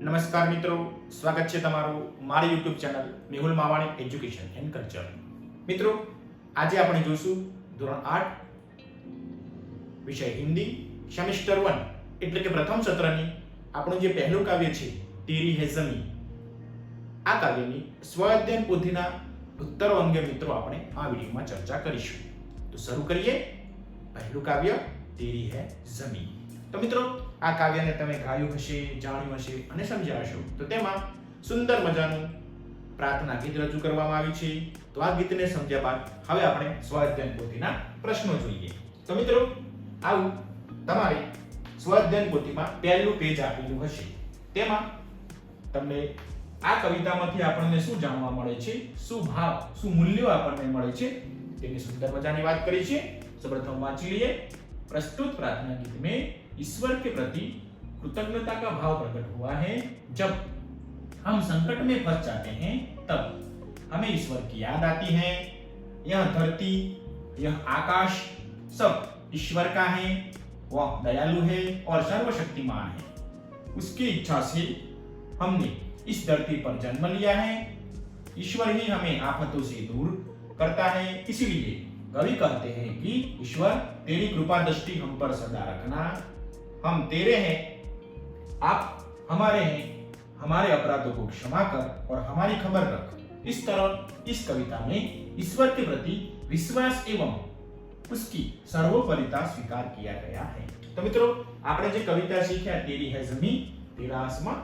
નમસ્કાર મિત્રો, સ્વાગત છે તમારું મારી YouTube channel Mehul Mavani education and culture. મિત્રો, આજે આપણે જોશું ધોરણ 8 વિષય હિન્દી સેમેસ્ટર 1 એટલે કે પ્રથમ સત્રની આપણું જે પહેલું કાવ્ય છે તેરી હે ઝમી. આ કાવ્યની સ્વાધ્યાયન પોથીના ઉત્તરો અંગે મિત્રો આપણે આ વિડીયોમાં ચર્ચા કરીશું. તો શરૂ કરીએ. પહેલું કાવ્ય તેરી હે ઝમી. તો મિત્રો, આ કાવ્યને તમે ગાયું હશે, જાણ્યું હશે અને સમજ્યા હશો. તો તેમાં સુંદર મજાનું પ્રાર્થના ગીત રજૂ કરવામાં આવ્યું છે. તો આ ગીતને સમજ્યા બાદ હવે આપણે સ્વાધ્યાયન પોથીના પ્રશ્નો જોઈએ. તો મિત્રો, આવું તમારે સ્વાધ્યાયન પોથીમાં પહેલું પેજ આપેલું હશે. તેમાં તમને આ કવિતામાંથી આપણને શું જાણવા મળે છે, શું ભાવ, શું મૂલ્યો આપણને મળે છે તેની સુંદર મજાની વાત કરી છે. સૌપ્રથમ વાંચી લઈએ. प्रस्तुत प्रार्थना गीत में ईश्वर के प्रति कृतज्ञता का भाव प्रकट हुआ है. जब हम संकट में फंस जाते हैं तब हमें ईश्वर की याद आती है. यह धरती, यह आकाश सब ईश्वर का है. वह दयालु है और सर्वशक्तिमान है. उसकी इच्छा से हमने इस धरती पर जन्म लिया है. ईश्वर ही हमें आफतों से दूर करता है. इसीलिए कवि कहते हैं कि ईश्वर तेरी कृपा दृष्टि हम पर सदा रखना. हम तेरे हैं, आप हमारे हैं. हमारे अपराधों को क्षमा कर और हमारी खबर रख. इस तरह इस कविता में ईश्वर के प्रति विश्वास एवं उसकी सर्वोपरिता स्वीकार किया गया है. तो मित्रों, આપણે જે કવિતા શીખ્યા તેરી હે ઝમી, તેરા આસમાન,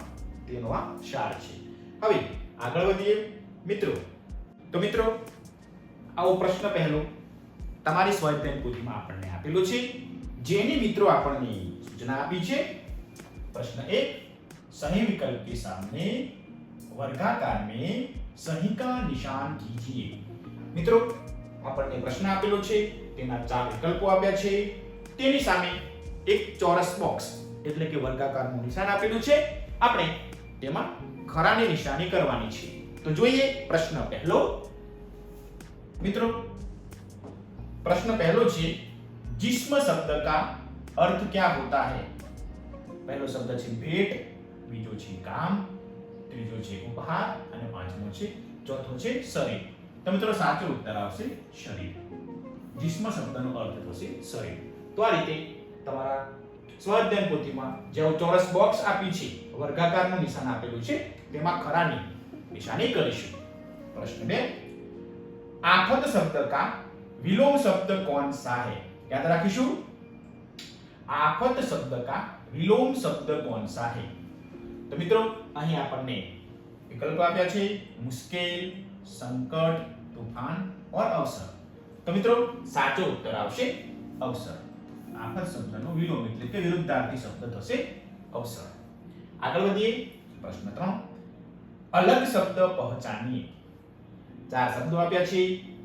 તેનો આ સાર છે. હવે આગળ વધીએ મિત્રો. તો મિત્રો, આવો પ્રશ્ન પહેલો તમારી સ્વાધ્યાયન પોથીમાં આપણને આપેલો છે, જેની મિત્રો આપણને સૂચના આપી છે. प्रश्न 1, सही विकल्प के सामने वर्गाकार में सही का निशान कीजिए. મિત્રો, આપણને પ્રશ્ન આપેલો છે, તેના 4 વિકલ્પો આપ્યા છે. તેની સામે એક ચોરસ બોક્સ એટલે કે વર્ગાકારનું નિશાન આપેલું છે. આપણે તેમાં ખરાની નિશાની કરવાની છે. તો જોઈએ પ્રશ્ન પહેલો. મિત્રો, प्रश्न पहलो छे, जिस्म शब्द का अर्थ क्या होता है. पहलो शब्द छे भेट, बीजो छे काम, त्रीजो छे उपहार અને પાંચમો છે, ચોથો છે શરીર. તો મિત્રો, સાચો ઉત્તર આવશે શરીર. जिस्म શબ્દનો અર્થ થશે શરીર. તો આ રીતે તમારા સ્વાધ્યાયન પોથીમાં જે ચોરસ બોક્સ આપી છે, વર્ગાકારનું નિશાન આપેલું છે, તેમાં ખરાની નિશાની કરીશું. प्रश्न 2, आफत शब्द का विलोम शब्द कौन सा है. याद रखीશું, आफत शब्द का विलोम शब्द कौन सा है. तो મિત્રો, અહીં આપણને વિકલ્પ આપ્યા છે મુશ્કેલ, સંકટ, તૂફાન और અવસર. તો મિત્રો, સાચો ઉત્તર આવશે અવસર. આફત શબ્દનો વિલોમ એટલે કે વિરુદ્ધાર્થી શબ્દ થશે અવસર. આગળ વધીએ. પ્રશ્ન 3, અલગ શબ્દ પહચાનીએ. 4 શબ્દો આપ્યા છે,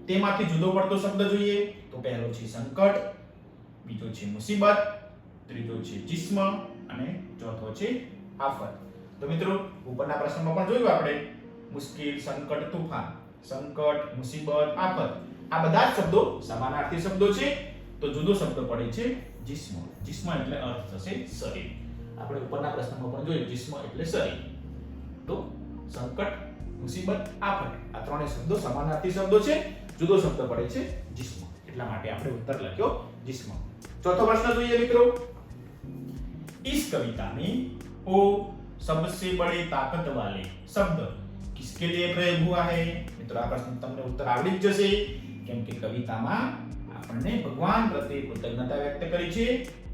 તેમાંથી જુદો પડતો શબ્દ જોઈએ. તો પહેલો છે સંકટ, બીજો છે મુસીબત, ત્રીજો છે જિસ્મ અને ચોથો છે આફત. તો મિત્રો, ઉપરના પ્રશ્નમાં પણ જોયું આપણે મુશ્કેલ, સંકટ, તૂફાન, સંકટ, મુસીબત, આફત આ બધા જ શબ્દો સમાનાર્થી શબ્દો છે. તો જુદો શબ્દ પડે છે જિસ્મ. જિસ્મ એટલે અર્થ થશે શરીર. આપણે ઉપરના પ્રશ્નમાં પણ જોયું જિસ્મ એટલે શરીર. તો સંકટ, મુસીબત, આફત આ ત્રણેય શબ્દો સમાનાર્થી શબ્દો છે. જુદો શબ્દ પડે છે જિસ્મ. એટલા માટે આપણે ઉત્તર લખ્યો જિસ્મ. ચોથો પ્રશ્ન જોઈએ મિત્રો. इस कविता में ओ सबसे बड़े ताकत वाले शब्द किसके लिए प्रयोग हुआ है. મિત્રો, આ પ્રશ્ન તમને ઉત્તર આવડી જ જશે, કેમ કે કવિતામાં આપણને ભગવાન પ્રત્યે કૃતજ્ઞતા વ્યક્ત કરી છે.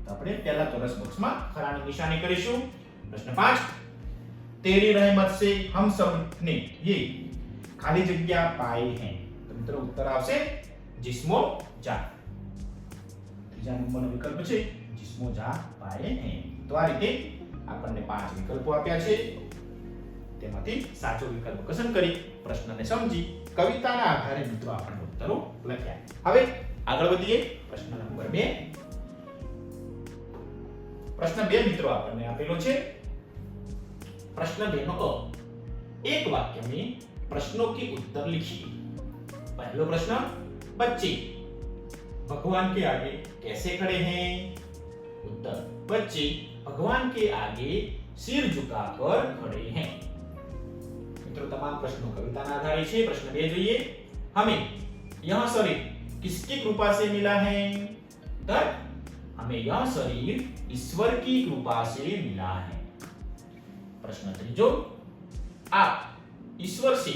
તો આપણે પહેલા ચોરસ બોક્સમાં ખરાની નિશાની કરીશું. પ્રશ્ન 5, तेरी रहमत से हम सब ने ये खाली जगह पाए हैं. મિત્રો, ઉત્તર આવશે जिस्मो जा. ત્રીજા નંબરનો વિકલ્પ છે जिस्मो जा पाए हैं. તો આ રીતે આપણને 5 વિકલ્પો આપ્યા છે, તેમાંથી સાચો વિકલ્પ પસંદ કરી પ્રશ્નને સમજી કવિતાના આધારે મિત્રો આપણે ઉત્તરો લખ્યા. હવે આગળ વધીએ. પ્રશ્ન નંબર 2. પ્રશ્ન 2 મિત્રો આપણને આપેલો છે. प्रश्न 2 નો एक वाक्य में प्रश्नों के उत्तर लिखिए. पहला प्रश्न, बच्चे भगवान के आगे कैसे खड़े हैं. उत्तर, बच्चे भगवान के आगे सिर झुकाकर खड़े हैं। मित्रों તમામ પ્રશ્નો કવિતાના આધારે છે। પ્રશ્ન 2 જોઈએ, हमें यह शरीर किसकी कृपा से मिला है? तब हमें यह शरीर ईश्वर की कृपा से मिला है। प्रश्न 3 आप ईश्वर से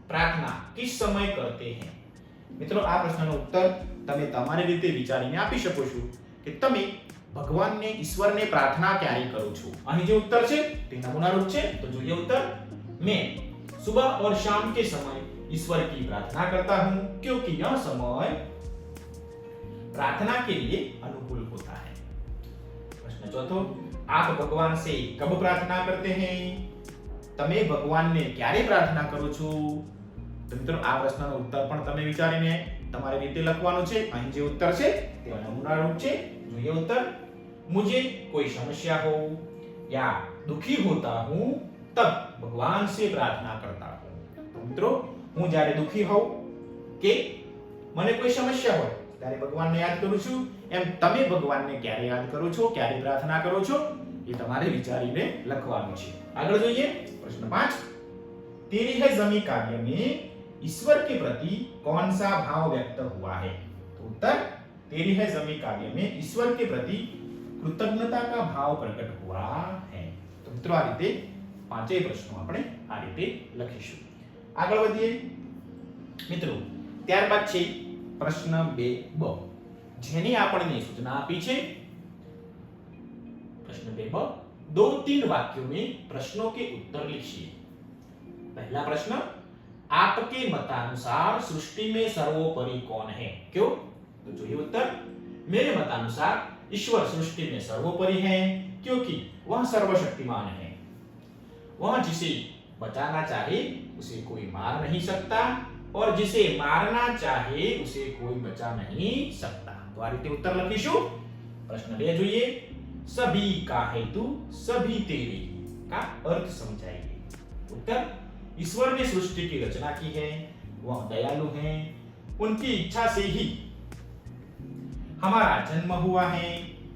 प्रार्थना किस समय करते हैं? મિત્રો આ પ્રશ્નનો ઉત્તર તમે તમારી રીતે વિચારીને આપી શકો છો કે તમે ભગવાનને ઈશ્વરને પ્રાર્થના ક્યારે કરો છો। અહીં જે ઉત્તર છે તે નમૂનારૂપ છે, તો જોઈએ ઉત્તર। मैं सुबह और शाम के समय ईश्वर की प्रार्थना करता हूं क्योंकि यह समय प्रार्थना के लिए अनुकूल होता है। प्रश्न 4 आप भगवान से कब प्रार्थना करते हैं? તમે ભગવાનને ક્યારે પ્રાર્થના કરો છો? તો મિત્રો આ પ્રશ્નનો ઉત્તર પણ તમે વિચારીને તમારી રીતે લખવાનો છે। અહીં જે ઉત્તર છે તે નમૂનારૂપ છે, જોઈએ ઉત્તર। मुझे कोई समस्या हो या दुखी होता हूं तब भगवान से प्रार्थना करता हूं। तो મિત્રો હું જ્યારે દુખી હોઉં કે મને કોઈ સમસ્યા હોય ત્યારે ભગવાનને યાદ કરું છું। એમ તમે ભગવાનને ક્યારે યાદ કરો છો, ક્યારે પ્રાર્થના કરો છો, એ તમારે વિચારીને લખવાનું છે। આગળ જોઈએ प्रश्न 5 तेरी है जमी काव्य में ईश्वर के प्रति कौन सा भाव व्यक्त हुआ है? तो उत्तर तेरी है जमी काव्य में ईश्वर के प्रति कृतज्ञता का भाव प्रकट हुआ है। तो मित्रों आ रीते पांचेय प्रश्नों આપણે આ રીતે લખીશું। આગળ વધીએ મિત્રો। ત્યારબાદ છે પ્રશ્ન 2બ, જેની આપણને સૂચના આપી છે। प्रश्न 2ब 2-3 वाक्यों में प्रश्नों के उत्तर लिखिए। पहला प्रश्न, आपके मतानुसार सृष्टि में सर्वोपरि कौन है? क्यों? तो જોઈએ उत्तर। मेरे मतानुसार ईश्वर सृष्टि में सर्वोपरि है क्योंकि वह सर्वशक्तिमान है। वह जिसे बचाना चाहे उसे कोई मार नहीं सकता और जिसे मारना चाहे उसे कोई बचा नहीं सकता। तो आ रीते उत्तर લખીશું। प्रश्न 2 જોઈએ, सभी का हेतु सभी तेरे का अर्थ समझाइए। उत्तर, ईश्वर ने सृष्टि की रचना की है, वह दयालु हैं, उनकी इच्छा से ही हमारा जन्म हुआ है,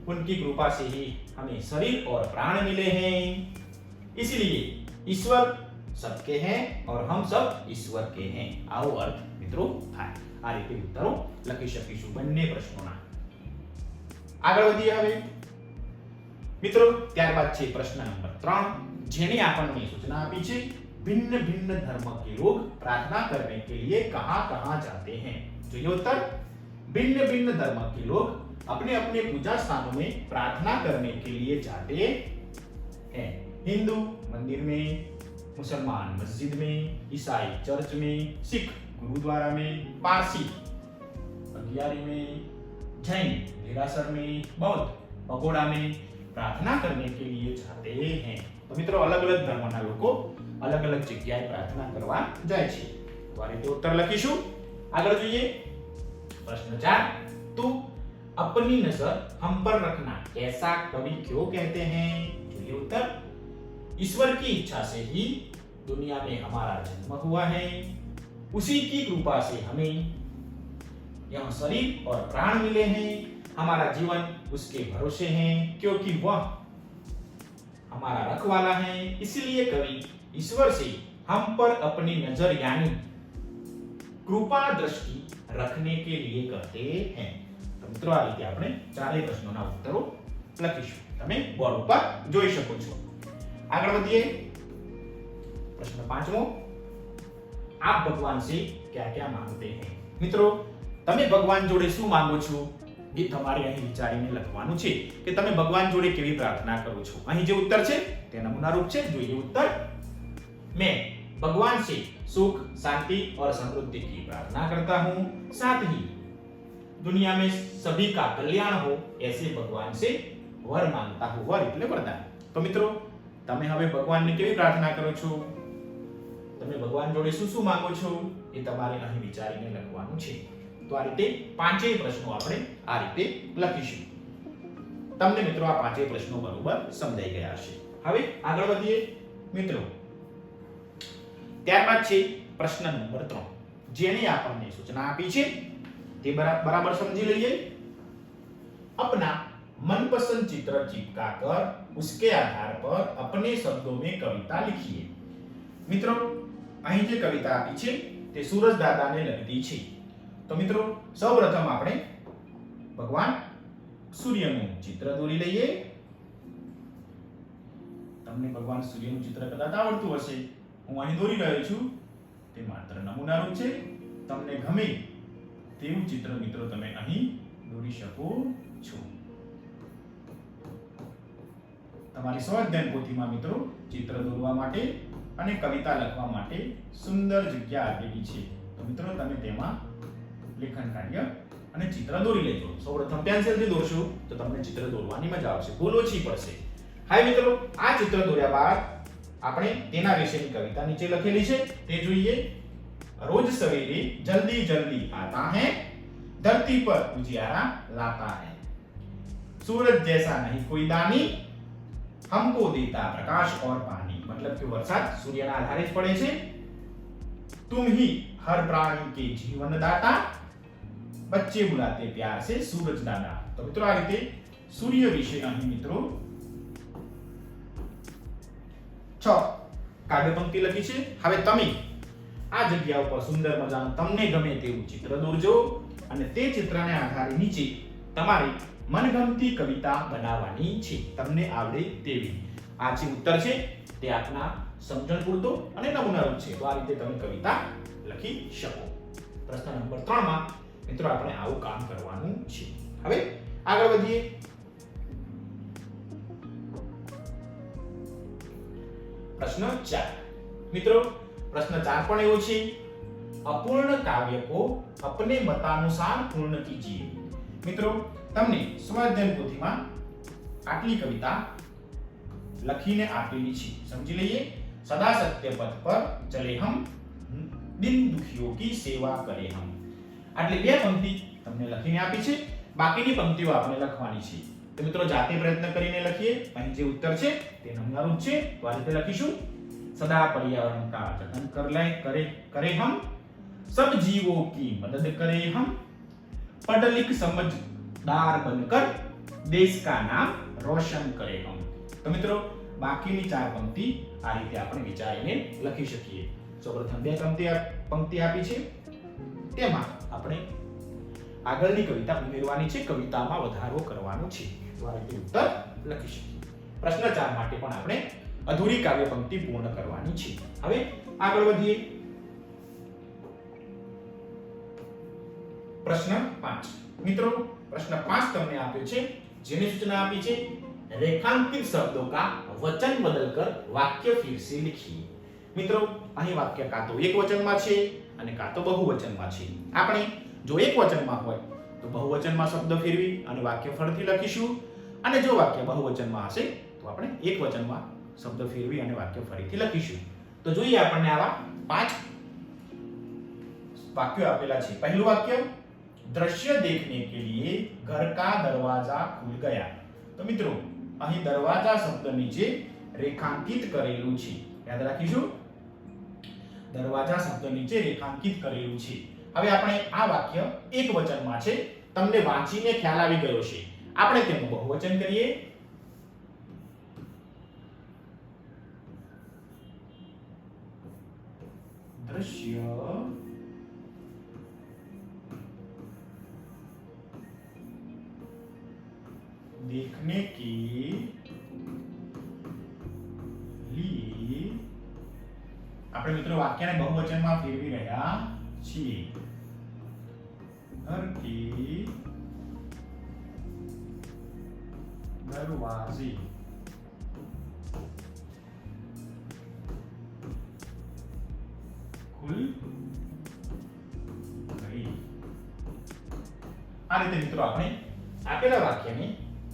उनकी कृपा से ही हमें शरीर और प्राण मिले हैं, इसलिए ईश्वर सबके हैं और हम सब ईश्वर के हैं। आओ अर्थ मित्रों થાય। આ રીતે ઉત્તરો લખી શકીશું બંને પ્રશ્નોના। આગળ વધીએ હવે મિત્રો। ત્યારબાદ છે પ્રશ્ન નંબર 3, જેની આપણને સૂચના આપી છે। भिन्न भिन्न धर्म के लोग प्रार्थना करने के लिए कहां-कहां जाते हैं? જોઈએ उत्तर। भिन्न भिन्न धर्म के लोग अपने अपने पूजा स्थानों में प्रार्थना करने के लिए जाते हैं। हिंदू मंदिर में, मुसलमान मस्जिद में, ईसाई चर्च में, सिख गुरुद्वारा में, पारसी अगियारी में, जैन देरासर में, बौद्ध पगोड़ा में प्रार्थना करने के लिए जाते हैं। तो मित्रों अलग अलग धर्मना लोको अलग अलग जग्याए प्रार्थना करवा जाय छे। तो आ रीते उत्तर लखीशुं। આગળ જોઈએ प्रश्न 4 तू अपनी नजर हम पर रखना ऐसा कवि क्यों कहते हैं? જોઈએ उत्तर। ईश्वर की इच्छा से ही दुनिया में हमारा जन्म हुआ है, उसी की कृपा से हमें यह शरीर और प्राण मिले हैं, हमारा जीवन उसके भरोसे है क्योंकि वह हमारा रखवाला है, इसलिए कवि ईश्वर से हम पर अपनी नजर यानी कृपा दृष्टि रखने के लिए कहते हैं। तो मित्रों आ रीते આપણે ચારેય પ્રશ્નોના ઉત્તરો લખીશું। તમે બોર્ડ ઉપર જોઈ શકો છો। આગળ વધીએ પ્રશ્ન 5મો, आप भगवान से क्या-क्या मांगते हैं? મિત્રો તમે ભગવાન જોડે શું માંગો છો એ તમારે અહીં વિચારીને લખવાનું છે કે તમે ભગવાન જોડે કેવી પ્રાર્થના કરો છો। અહીં જે ઉત્તર છે તે નમૂનારૂપ છે, જોઈએ उत्तर। मैं भगवान से सुख, शांति और समृद्धि की प्रार्थना करता हूँ, साथ ही दुनिया में सभी का कल्याण हो ऐसे भगवान से वर मांगता हूँ। वर એટલે વરદાન। તો મિત્રો તમે હવે ભગવાનને કેવી પ્રાર્થના કરો છો, તમે ભગવાન જોડે શું શું માંગો છો એ તમારે અહીં વિચારીને લખવાનું છે। તો આ રીતે પાંચેય પ્રશ્નો આપણે આ રીતે લખીશું। તમને મિત્રો આ પાંચેય પ્રશ્નો બરોબર સમજાઈ ગયા હશે। હવે આગળ વધીએ મિત્રો। ત્યારબાદ છે પ્રશ્ન નંબર 3, જેની આપણને સૂચના આપી છે તે બરાબર સમજી લઈએ। अपना मनपसंद चित्र चिपका कर उसके आधार पर अपने शब्दों में कविता लिखिए। મિત્રો અહીં જે કવિતા આપી છે તે સૂરજ દાદાને લગતી છે। તો મિત્રો સૌપ્રથમ આપણે ભગવાન સૂર્યનું ચિત્ર દોરી લઈએ। તમને ભગવાન સૂર્યનું ચિત્ર કદાચ આવડતું હશે, હું અહીં દોરી રહ્યો છું। તે માત્ર નમૂનારૂપ છે, તમને ગમે તેવું ચિત્ર મિત્રો તમે અહીં દોરી શકો છો। તમારી સ્વાધ્યાય પોથીમાં મિત્રો ચિત્ર દોરવા માટે અને કવિતા લખવા માટે સુંદર જગ્યા આપેલી છે। તો મિત્રો તમે તેમાં લેખન કાર્ય અને ચિત્ર દોરી લેજો। સૌપ્રથમ પેન્સિલથી દોરશો તો તમને ચિત્ર દોરવાની મજા આવશે, ભૂલ ઓછી પડશે। હવે મિત્રો આ ચિત્ર દોર્યા બાદ આપણે તેના વિશેની કવિતા નીચે લખેલી છે તે જોઈએ। रोज सवेरे जल्दी जल्दी आता है, धरती पर उजियारा लाता है, सूरज जैसा नहीं कोई दानी, हमको देता प्रकाश और पानी। मतलब कि वरसाद सूर्यના આધારે જ પડે છે। तुम ही हर प्राणी के जीवन दाता, बच्चे बुलाते प्यार से सूरज दादा। तो મિત્રો આ રીતે સૂર્ય વિશે અહીં મિત્રો 6 કાવ્ય પંક્તિ લખી છે। હવે તમે આ જગ્યા ઉપર સુંદર મજાનું તમને ગમે તેવું ચિત્ર દોરજો અને તે ચિત્રને આધારે નીચે તમારી મનગમતી કવિતા બનાવવાની છે, તમને આવડે તેવી। આ જે ઉત્તર છે તે આપના સમજણ પૂરતો અને નમૂનારૂપ છે। તો આ રીતે તમે કવિતા લખી શકો। પ્રશ્ન નંબર 3 માં મિત્રો આપણે આવું કામ કરવાનું છે। હવે આગળ વધીએ। પ્રશ્ન 4 મિત્રો प्रश्न 4 પણ એવો છે। अपूर्ण काव्य को अपने मतानुसार पूर्ण कीजिए। મિત્રો તમને સ્વાધ્યાય પોથીમાં આટલી કવિતા લખીને આપેલી છે, સમજી લઈએ। सदा सत्य पथ पर चले हम, दिन दुखियों की सेवा करें हम। આટલી બે પંક્તિ તમને લખીને આપી છે, બાકીની પંક્તિઓ આપણે લખવાની છે। તો મિત્રો જાતે પ્રયત્ન કરીને લખીએ। અહીં જે ઉત્તર છે તે નમૂનારૂપ છે, તો આ રીતે લખીશું। सदा पर्यावरण का जतन करें हम, सब जीवों की मदद करें हम, पढ़ लिख समझदार बनकर देश का नाम रोशन करें हम। तो मित्रों बाकीनी 4 पंक्ति आ रीते આપણે વિચારીને લખી શકીએ। સૌપ્રથમ બે પંક્તિ આપી છે, તેમાં આપણે આગળની કવિતા ઉમેરવાની છે, કવિતામાં વધારો કરવાનો છે। તો આ રીતે ઉત્તર લખી શકીએ। પ્રશ્ન 4 માટે પણ આપણે અધૂરી કાવ્ય પંક્તિ પૂર્ણ કરવાની છે। હવે આગળ વધીએ। પ્રશ્ન 5 મિત્રો પ્રશ્ન 5 તમને આપ્યો છે, જેની સૂચના આપી છે રેખાંકિત શબ્દों का वचन बदलकर वाक्य फिर से लिखिए। મિત્રો અહીં વાક્ય કાં તો એકવચનમાં છે અને કાં તો બહુવચનમાં છે। આપણે જો એકવચનમાં હોય તો બહુવચનમાં શબ્દ ફેરવી અને વાક્ય ફરીથી લખીશું, અને જો વાક્ય બહુવચનમાં હશે તો આપણે એકવચનમાં शब्द फेरवी અને વાક્ય ફરીથી લખીશું। તો જોઈએ આપણને આવા 5 વાક્યો આપેલા છે। પહેલું વાક્ય, दृश्य देखने के लिए घर का दरवाजा खुल गया। તો મિત્રો અહીં દરવાજા શબ્દ નીચે રેખાંકિત કરેલું છે, યાદ રાખીશું। દરવાજા શબ્દ નીચે રેખાંકિત કરેલું છે। હવે આપણે આ વાક્ય એકવચનમાં છે, તમને વાંચીને ખ્યાલ આવી ગયો છે। આપણે તેનું બહુવચન કરીએ। दृश्य देखने के लिए આપણે મિત્રો વાક્યને બહુવચનમાં ફેરવી રહ્યા છીએ। घर के दरवाजे खुल गई। આ રીતે મિત્રો આપણે આપેલા વાક્યને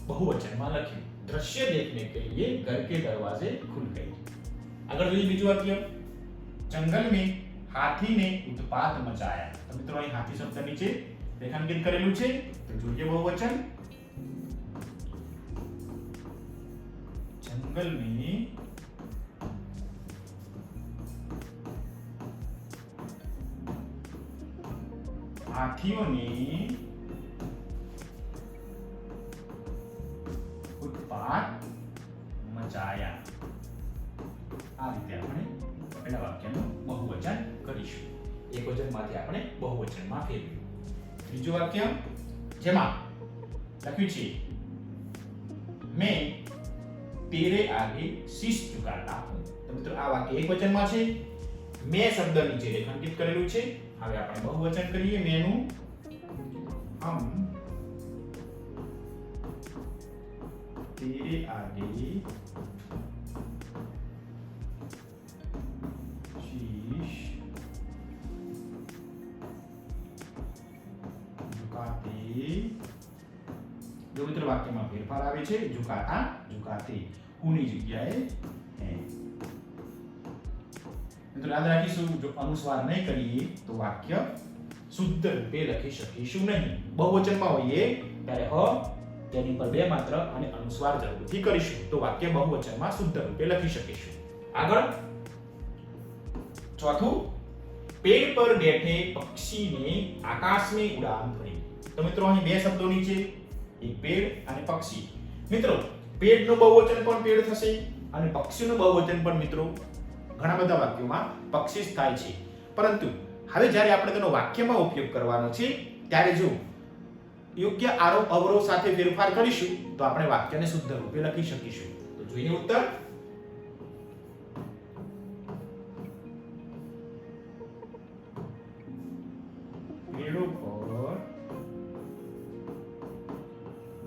બહુવચનમાં લખ્યું। दृश्य देखने के लिए घर के दरवाजे खुल गए। આગળ જોઈએ બીજું વાક્ય, जंगल में हाथी ने उत्पात मचाया। તો મિત્રો અહીં હાથી શબ્દ નીચે રેખાંકિત કરેલું છે, તો જોઈએ બહુવચન, जंगल में हाथियों ने રીતે આપણે પહેલા વાક્યનું બહુવચન કરીશું. એકવચનમાંથી આપણે બહુવચનમાં ફેરવ્યું. બીજું વાક્ય જેમાં લખ્યું છે મેં તેરે આગે શીશ ઝુકાતા હું. તો મિત્રો આ વાક્ય એકવચનમાં છે. મેં શબ્દ નીચે રેખાંકિત કરેલું છે. હવે આપણે બહુવચન કરીએ. મેનું હમ तेरे आगे शीश झुकाते. जो मित्र वाक्य में फेरफार आवे छे. झुकाता झुकाते हुनी जग्याए है. मित्र याद राखीशुं जो अनुस्वार नहीं करिए तो वाक्य शुद्ध रूपे लखी शकीशुं नहीं. बहुवचन में होइए त्यारे ह તેની પર બે માત્ર અને અનુસ્વાર જરૂરથી કરીશું તો વાક્ય બહુવચનમાં શુદ્ધ રૂપે લખી શકીશું. આગળ ચોથું પેડ પર બેઠે પક્ષીને આકાશ में ઉડાન ભરી. તો મિત્રો અહીં બે શબ્દો નીચે એક પેડ અને પક્ષી. મિત્રો પેડનું બહુવચન પણ પેડ થશે અને પક્ષીનું બહુવચન પણ મિત્રો ઘણા બધા વાક્યોમાં પક્ષી જ થાય છે. પરંતુ હવે જ્યારે આપણે તેનો વાક્યમાં ઉપયોગ કરવાનો છે ત્યારે જો યોગ્ય આરોપ અવરોધ સાથે ફેરફાર કરીશું તો આપણે વાક્યને શુદ્ધ રૂપે લખી શકીશું. તો જોઈએ ઉત્તર. પેડો પર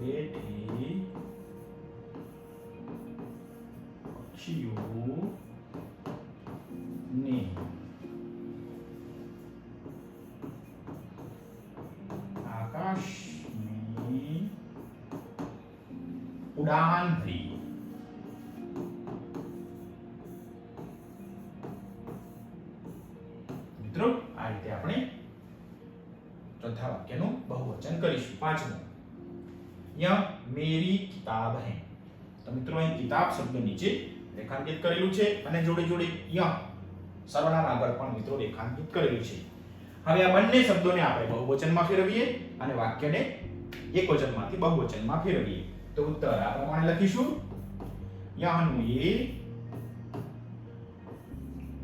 બેઠી પક્ષીઓને आकाश में उड़ान भरी. મિત્રો આ રીતે આપણે ચોથા વાક્યનું બહુવચન કરીશું. પાંચમું यह मेरी किताब है. તો મિત્રો અહીં કિતાબ શબ્દ નીચે રેખાંકિત કરેલું છે અને જોડે જોડે यह સર્વનામ આગળ પણ મિત્રો રેખાંકિત કરેલું છે. હવે આ બંને શબ્દોને આપણે બહુવચનમાં ફેરવીએ અને વાક્યને એકવચનમાંથી બહુવચનમાં ફેરવીએ. તો ઉત્તર આ પ્રમાણે લખીશું. યહાનું ये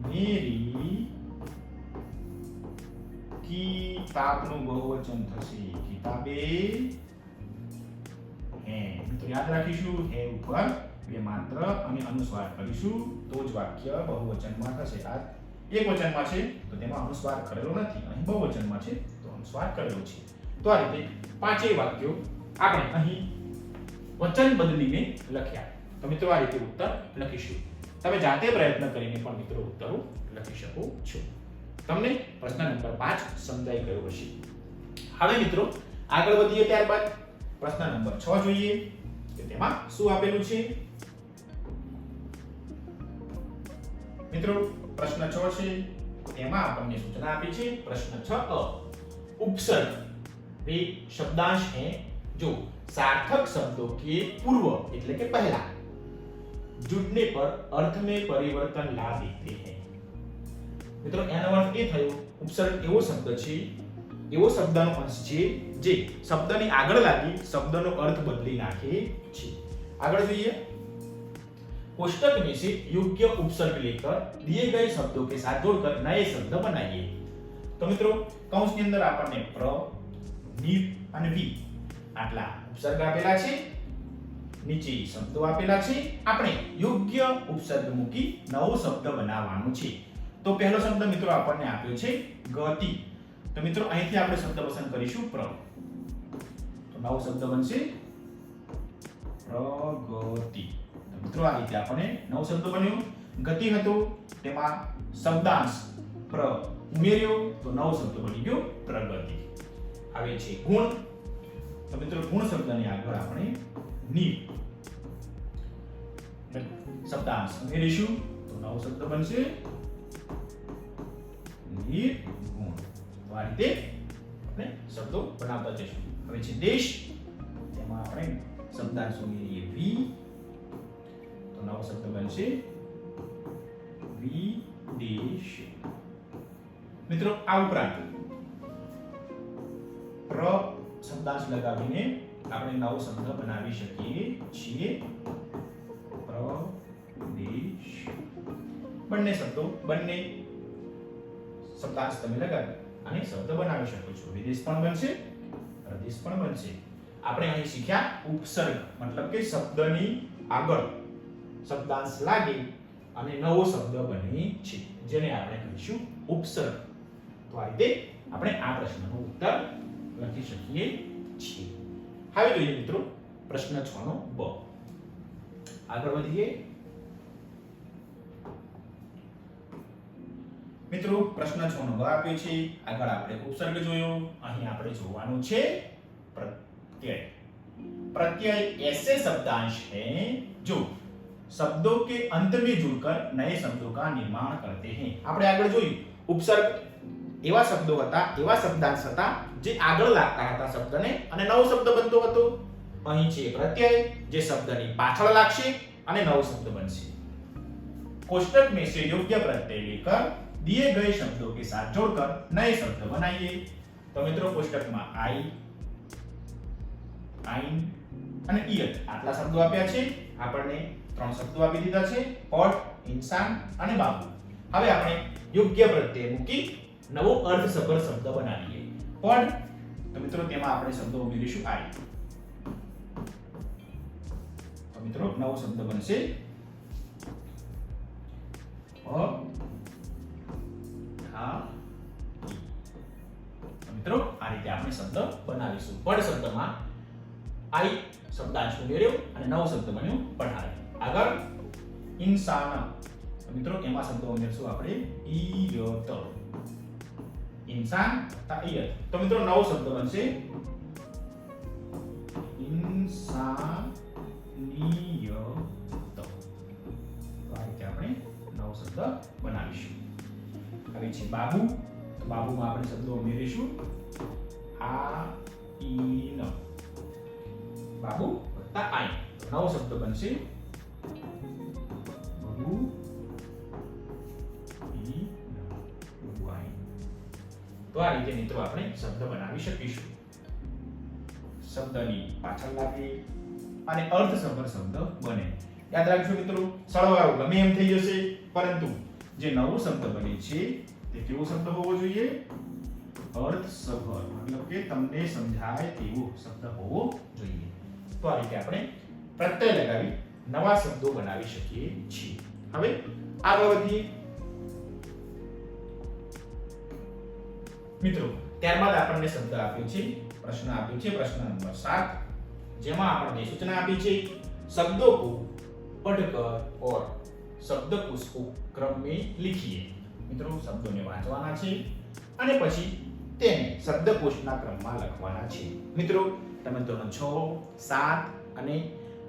मेरी किताबનું બહુવચન થશે કિતાબે હે. મિત્રો યાદ રાખીશું હે ઉપર બે માત્ર અને અનુસ્વાર કરીશું તો જ વાક્ય બહુવચનમાં થશે. આ એકવચનમાં છે તો તેમાં અનુસ્વાર કરેલો નથી. અહીં બહુવચનમાં છે તો અનુસ્વાર કરેલો છે. તો આ રીતે પાંચેય વાક્યો આપણે અહીં વચન બદલીને લખ્યા. તો મિત્રો આ રીતે ઉત્તર લખીશું. તમે જાતે પ્રયત્ન કરીને પણ મિત્રો ઉત્તરો લખી શકો છો. તમને પ્રશ્ન નંબર 5 સમજાઈ ગયો હશે. હવે મિત્રો આગળ વધીએ ત્યારબાદ પ્રશ્ન નંબર 6 જોઈએ કે તેમાં શું આપેલું છે. મિત્રો પ્રશ્ન 6 છે તેમાં આપણને સૂચના આપી છે. પ્રશ્ન 6 उपसर्ग वे शब्दांश हैं जो सार्थक शब्दों के पूर्व એટલે કે પહેલા जुड़ने पर अर्थ में परिवर्तन ला देते हैं. મિત્રો એનો અર્થ એ થયો ઉપસર્ગ એવો શબ્દ છે એવો શબ્દનો અંશ છે જે શબ્દની આગળ લાગી શબ્દનો અર્થ બદલી નાખે છે. આગળ જોઈએ. कोष्टक में से योग्य उपसर्ग लेकर दिए गए शब्दों के साथ जोड़कर नए शब्द बनाइए. तो मित्रों કૌંસની અંદર આપણને પ્ર, ની અને વી આટલા ઉપસર્ગ આપેલા છે. નીચે શબ્દો આપેલા છે. આપણે યોગ્ય ઉપસર્ગ મૂકી નવો શબ્દ બનાવવાનો છે. તો પહેલો શબ્દ મિત્રો આપણને આપ્યો છે ગતિ. તો મિત્રો અહીંથી આપણે શબ્દ પસંદ કરીશું પ્ર. તો નવો શબ્દ બનશે પ્રગતિ. મિત્રો આ રીતે આપણે નવો શબ્દ બન્યો. ગતિ હતો તેમાં શબ્દાંશ પ્ર ઉમેર્યો તો નવો શબ્દ બની ગયો પ્રગતિ. આવે છે ગુણ. તો મિત્રો ગુણ શબ્દની આગળ આપણે ની શબ્દાંશ ઉમેરીશું તો નવો શબ્દ બનશે નિર્ગુણ. તો આ રીતે આપણે શબ્દો બનાવતા જઈશું. હવે છે દેશ. તેમાં આપણે શબ્દાંશ ઉમેરીએ વી તો નવો શબ્દ બનશે વિદેશ. મિત્રો આ ઉપરાંત પ્ર શબ્દાંશ લગાવીને આપણે નવો શબ્દ બનાવી શકીએ છીએ પ્રદેશ. બંને શબ્દાંશ તમે લગાવી અને શબ્દ બનાવી શકો છો. વિદેશ પણ બનશે, પ્રદેશ પણ બનશે. આપણે અહીં શીખ્યા ઉપસર્ગ, મતલબ કે શબ્દની આગળ શબ્દાંશ લાગે અને નવો શબ્દ બને છે, જેને આપણે કહીશું ઉપસર્ગ. તો આ રીતે આપણે આ પ્રશ્નનો ઉત્તર લખી શકીએ છીએ. હવે જોઈએ મિત્રો પ્રશ્ન 6 નો બ. આગળ વધીએ મિત્રો. પ્રશ્ન 6 નો બ આપ્યો છે. આગળ આપણે ઉપસર્ગ જોયો. અહીં આપણે જોવાનું છે प्रत्यय. प्रत्यय ऐसे शब्दांश हैं जो शब्दों के अंत में जुड़कर नए शब्दों का निर्माण करते हैं. આપણે આગળ જોયું ઉપસર્ગ એવા શબ્દો હતા, એવા શબ્દાંશ હતા જે આગળ લાગતા હતા શબ્દને અને નવો શબ્દ બનતો હતો. અહીં છે પ્રત્યય જે શબ્દની પાછળ લાગશે અને નવો શબ્દ બનશે. कोष्टक में से योग्य प्रत्यय लेकर दिए गए शब्दों के साथ जोड़कर नए शब्द बनाइए. तो मित्रों कोष्टकમાં आई, આઈન અને ઈયત આટલા શબ્દો આપ્યા છે. આપણને 3 શબ્દો આપી દીધા છે, પટ, ઇન્સાન અને બાબુ. હવે આપણે યોગ્ય પ્રત્યય મૂકી નવો અર્થસભર શબ્દ બનાવીએ. પટ તો મિત્રો તેમાં આપણે શબ્દો ઉમેરીશું આઈ. તો મિત્રો નવો શબ્દ બનશે મિત્રો આ રીતે આપણે શબ્દ બનાવીશું. પડ શબ્દમાં આઈ શબ્દાંશ ઉમેર્યો અને નવો શબ્દ બન્યો પઢાય. આગળ ઇન્સાન મિત્રો એમાં શબ્દ ઉમેરશું આપણે ઈયત. ઇન્સાન તા ઈયત. તો મિત્રો નવો શબ્દ બનશે ઇન્સાનિયત. તો આ રીતે આપણે નવો શબ્દ બનાવીશું. હવે છે બાબુ. તો બાબુમાં આપણે શબ્દો ઉમેરીશું આ ઈન. બાબુ વત્તા આઈ. નવો શબ્દ બનશે બાબુ ઈ આઈ. તો આ રીતે મિત્રો આપણે શબ્દ બનાવી શકીશું. શબ્દની પાછળ લાગે અને અર્થસભર શબ્દ બને. યાદ રાખજો મિત્રો, સરવાળો ગમે એમ થઈ જશે, પરંતુ જે નવો શબ્દ બને છે તે કેવો શબ્દ હોવો જોઈએ? અર્થસભર, મતલબ કે તમને સમજાય તેવો શબ્દ હોવો જોઈએ. તો આ રીતે આપણે પ્રત્યય લગાવી નવા શબ્દો બનાવી શકીએ છીએ. હવે આગળ વધીએ મિત્રો. ત્યારબાદ આપણને શબ્દ આપ્યો છે, પ્રશ્ન આપ્યો છે, પ્રશ્ન નંબર 7, જેમાં આપણને સૂચના આપી છે शब्दों को पढ़कर और शब्दकोश को क्रम में लिखिए. મિત્રો શબ્દોને વાંચવાના છે અને પછી તેને શબ્દકોશના ક્રમમાં લખવાના છે. મિત્રો તમે ધોરણ 6, 7 અને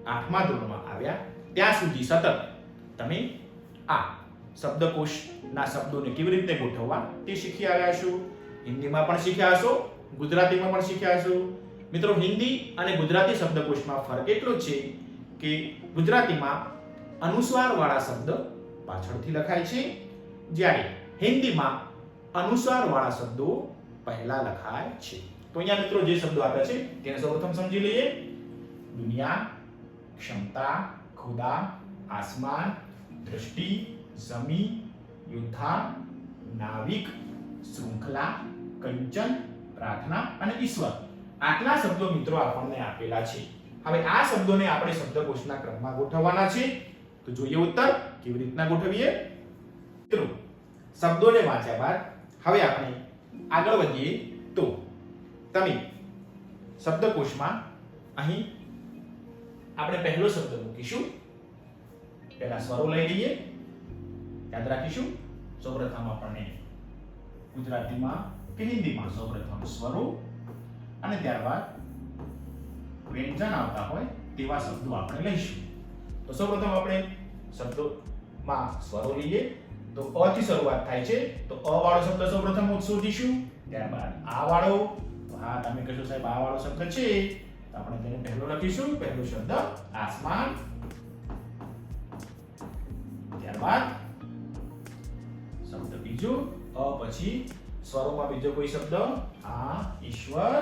8મા ધોરણમાં આવ્યા ત્યાં સુધી સતત તમે આ શબ્દકોશના શબ્દોને કેવી રીતે ગોઠવવા તે શીખી આવ્યા છો. હિન્દીમાં પણ શીખ્યા હશો, ગુજરાતીમાં પણ શીખ્યા હશો. મિત્રો હિન્દી અને ગુજરાતી શબ્દકોશમાં ફરક એટલો જ છે કે ગુજરાતીમાં અનુસ્વારવાળા શબ્દ પાછળથી લખાય છે, જ્યારે હિન્દીમાં અનુસ્વારવાળા શબ્દો પહેલા લખાય છે. તો અહીંયા મિત્રો જે શબ્દો આપ્યા છે તેને સૌપ્રથમ સમજી લઈએ. દુનિયા, क्षमता, खुदा, आसमान, दृष्टि, जमी, योद्धा, नाविक, श्रृंखला, कंचन, प्रार्थना અને ઈશ્વર. આટલા શબ્દો મિત્રો આપણને આપેલા છે. હવે આ શબ્દોને આપણે શબ્દકોશના ક્રમમાં ગોઠવવાના છે. તો જોઈએ ઉત્તર કેવી રીતના ગોઠવીએ. મિત્રો શબ્દોને વાંચ્યા બાદ હવે આપણે આગળ વધીએ. તો તમે શબ્દકોશમાં અહીં આપણે પહેલો શબ્દ મૂકીશું. પહેલા સ્વરો લઈ લઈએ, યાદ રાખીશું. સૌપ્રથમ આપણને ગુજરાતીમાં કે હિન્દીમાં સૌપ્રથમ સ્વરો અને ત્યારબાદ વ્યંજન આવતા હોય તેવા શબ્દો આપણે લઈશું. તો સૌપ્રથમ આપણે શબ્દોમાં સ્વરો લઈએ. તો અ થી શરૂઆત થાય છે, તો અ વાળો શબ્દ સૌપ્રથમ શોધીશું. ત્યારબાદ આ વાળો, હા તમે કહેશો સાહેબ આ વાળો શબ્દ છે, તો આપણે તેને પહેલો લખીશું. પહેલો શબ્દ આસમાન. ત્યારબાદ શબ્દ બીજો અ પછી સ્વરોમાં બીજો કોઈ શબ્દ આ ઈશ્વર.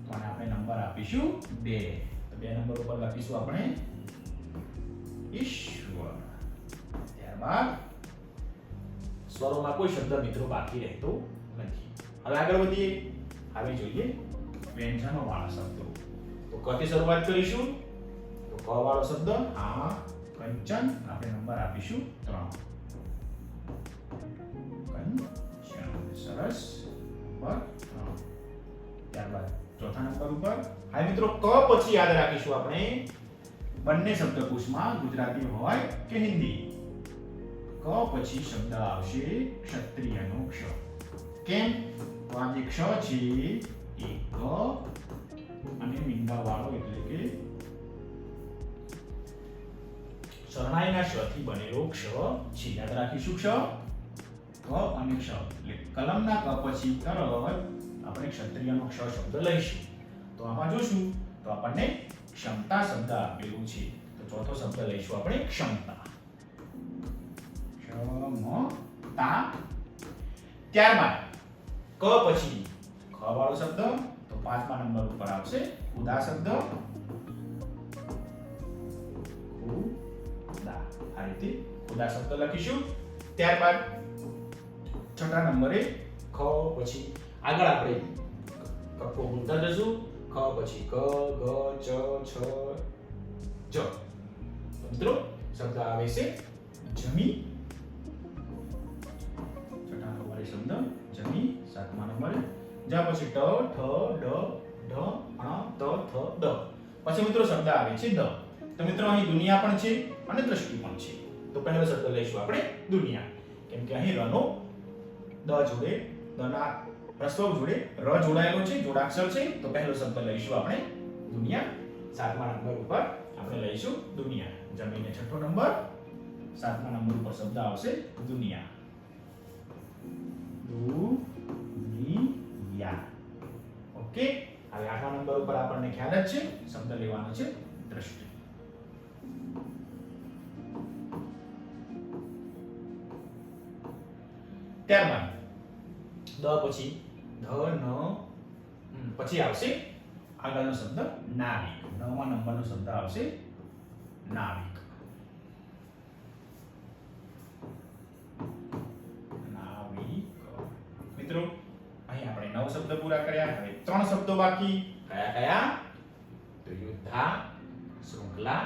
તો આપણે નંબર આપીશું 2. તો 2 નંબર ઉપર લખીશું આપણે ઈશ્વર. ત્યારબાદ સ્વરોમાં કોઈ શબ્દ મિત્રો બાકી રહેતો નથી. હવે આગળ વધીએ. હવે જોઈએ વ્યંજનો વાળા શબ્દો. તો કથી શરૂઆત કરીશું? તો ક વાળો શબ્દ આ કંચન, આપણે નંબર આપીશું 3. કંચન, સરસ. નંબર 3. ત્યારબાદ ચોથા નંબર ઉપર હા મિત્રો ક પછી યાદ રાખીશું આપણે બંને શબ્દકોશમાં ગુજરાતી હોય કે હિન્દી. ક પછી શબ્દ આવશે ક્ષત્રિયનો ક્ષ. કેમ? તો આ જે ક્ષ છે એ ક અને મીંડા વાળો એટલે કે શરણાઈના શ થી બનેલો ક્ષ છે. યાદ રાખીશું ક્ષ, ક અને ક્ષ. એટલે કલમના ક પછી તરત આપણે ક્ષત્રિયનો ક્ષ શબ્દ લઈશું. તો આમાં જોશું તો આપણને ક્ષમતા શબ્દ આપેલું છે. તો ચોથો શબ્દ લઈશું આપણે ક્ષમતા. ક્ષમતા. ત્યારબાદ ક પછી ખ વાળો શબ્દ, તો 5મા નંબર ઉપર આવશે ખુદા શબ્દ. ખુદા. આ રીતે ખુદા શબ્દ લખીશું. ત્યારબાદ છઠ્ઠા નંબરે ખ પછી આગળ આપણે કક્કો ગુણતા જશું. ખ પછી ક, ગ, ચ, છ, જ. મિત્રો શબ્દ આવે છે જમી. છઠ્ઠા નંબરે શબ્દ જમી. 7મા નંબરે જા પછી ટ, ઠ, ડ, ઢ, ણ, ત, થ, દ. પછી મિત્રો શબ્દ આવે છે દ. તો મિત્રો અહીં દુનિયા પણ છે અને દ્રષ્ટિ પણ છે. તો પહેલો શબ્દ લઈશું આપણે દુનિયા. કેમ કે અહીં રનો દ જોડે દના રસ્વ જોડે ર જોડાયેલો છે, જોડાક્ષર છે. તો પહેલો શબ્દ લઈશું આપણે દુનિયા. 7મા નંબર ઉપર આપણે લઈશું દુનિયા. જમીને છઠ્ઠો નંબર. 7મા નંબર ઉપર શબ્દ આવશે દુનિયા. દુનિયા. ઓકે. હવે 8મા નંબર ઉપર આપણને ખ્યાલ જ છે શબ્દ લેવાનો છે દ્રષ્ટિ. ત્યારબાદ દ પછી ધ ન પછી આવશે આગળનો શબ્દ નાવિક. 9મા નંબરનો શબ્દ આવશે નાવિક. નાવિક. મિત્રો અહીં આપણે 9 શબ્દ પૂરા કર્યા. હવે 3 શબ્દો બાકી. કયા કયા? તો યોદ્ધા, શૃંખલા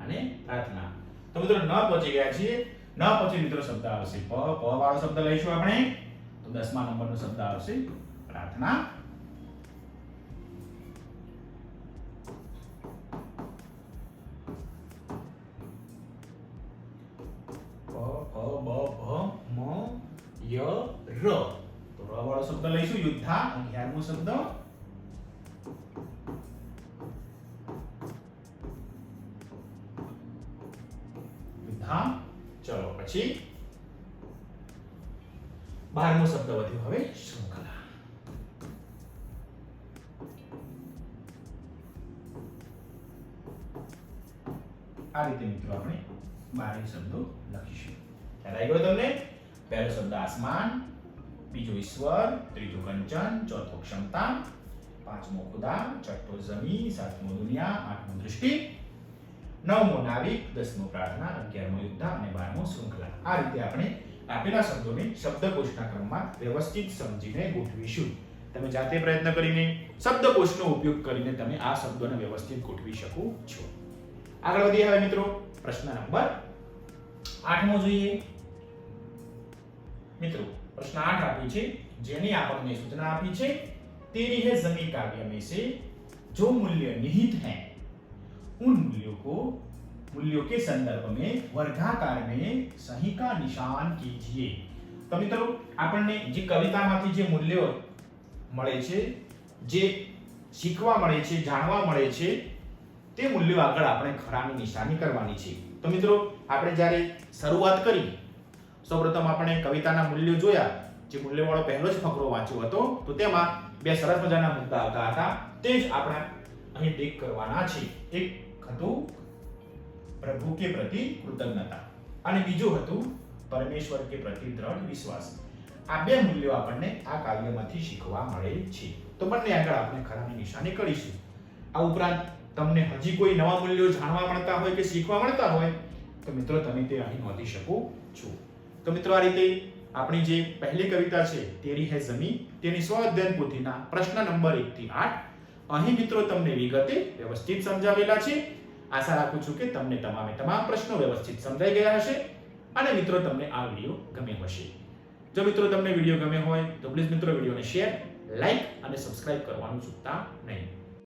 અને પ્રાર્થના. તો મિત્રો ન પહોંચી ગયા છીએ. ન પછી મિત્રો શબ્દ આવશે પ. પ વાળો શબ્દ લઈશું આપણે. તો 10મા નંબરનો શબ્દ આવશે પ્રાર્થના. પ, ફ, બ, ભ, મ, ય, ર. તો ર વાળો શબ્દ લઈશું યોદ્ધા. 11મો શબ્દ યોદ્ધા. ચલો પછી 12મો શબ્દ વધ્યો હવે શૃંખલા. આ રીતે મિત્રો આપણે 12 શબ્દો લખીશું. ખ્યાલ આવી ગયો તમને? પહેલો શબ્દ આસમાન, બીજો ઈશ્વર, ત્રીજો કંચન, ચોથો ક્ષમતા, 5મો ખુદા, છઠ્ઠો જમી, 7મો દુનિયા, 8મો દૃષ્ટિ, 9મો નાવિક, 10મો પ્રાર્થના, 11મો યોદ્ધા અને 12મો શૃંખલા. આ રીતે આપણે આપેલા શબ્દોને શબ્દકોશના ક્રમમાં વ્યવસ્થિત સમજીને ગોઠવીશું. તમે જાતે પ્રયત્ન કરીને શબ્દકોશનો ઉપયોગ કરીને તમે આ શબ્દોને વ્યવસ્થિત ગોઠવી શકો છો. આગળ વધીએ હવે મિત્રો પ્રશ્ન નંબર 8મો જોઈએ. મિત્રો प्रश्न 8 આપી છે જેની આપણને सूचना આપી છે तेरी है जमी काव्य में से जो मूल्य निहित हैं उन मूल्यों के संदर्भ में वर्गाकार में सही का निशान कीजिए। तो मित्रों આપણને જે કવિતામાંથી જે મૂલ્યો મળે છે, જે શીખવા મળે છે, જાણવા મળે છે, તે મૂલ્યો આગળ આપણે ખરાની નિશાની કરવાની છે। તો મિત્રો આપણે જ્યારે શરૂઆત કરી સૌપ્રથમ આપણે કવિતાના મૂલ્યો જોયા, જે મૂલ્યવાળો પહેલો જ ફકરો વાંચ્યો હતો, તો તેમાં બે સરસ મજાના મુદ્દા આવતા હતા, તે જ આપણે અહીં ટીક કરવાના છે। એક હતું પ્રભુ કે પ્રતિ કૃતજ્ઞતા અને બીજું હતું પરમેશ્વર કે પ્રતિ દ્રઢ વિશ્વાસ। આ બે મૂલ્યો આપણને આ કાવ્યમાંથી શીખવા મળે છે। તો બંને આગળ આપણે ખરાની નિશાની કરીશું। આ ઉપરાંત તમને હજી કોઈ નવા મૂલ્યો જાણવા મળતા હોય કે શીખવા મળતા હોય તો મિત્રો તમે તે અહીં નોંધી શકો છો। તો મિત્રો આ રીતે આપણી જે પહેલી કવિતા છે તેરી હે ઝમી તેની સ્વ અધ્યયન પોથીના પ્રશ્ન નંબર 1 થી 8 અહીં મિત્રો તમને વિગતે વ્યવસ્થિત સમજાવેલા છે. આશા રાખું છું કે તમને તમામ પ્રશ્નો વ્યવસ્થિત સમજાઈ ગયા હશે અને મિત્રો તમને આ વિડિયો ગમ્યો હશે. જો મિત્રો તમને વિડિયો ગમ્યો હોય તો પ્લીઝ મિત્રો વિડિયોને શેર, લાઈક અને સબસ્ક્રાઇબ કરવાનું ચૂકતા નહીં.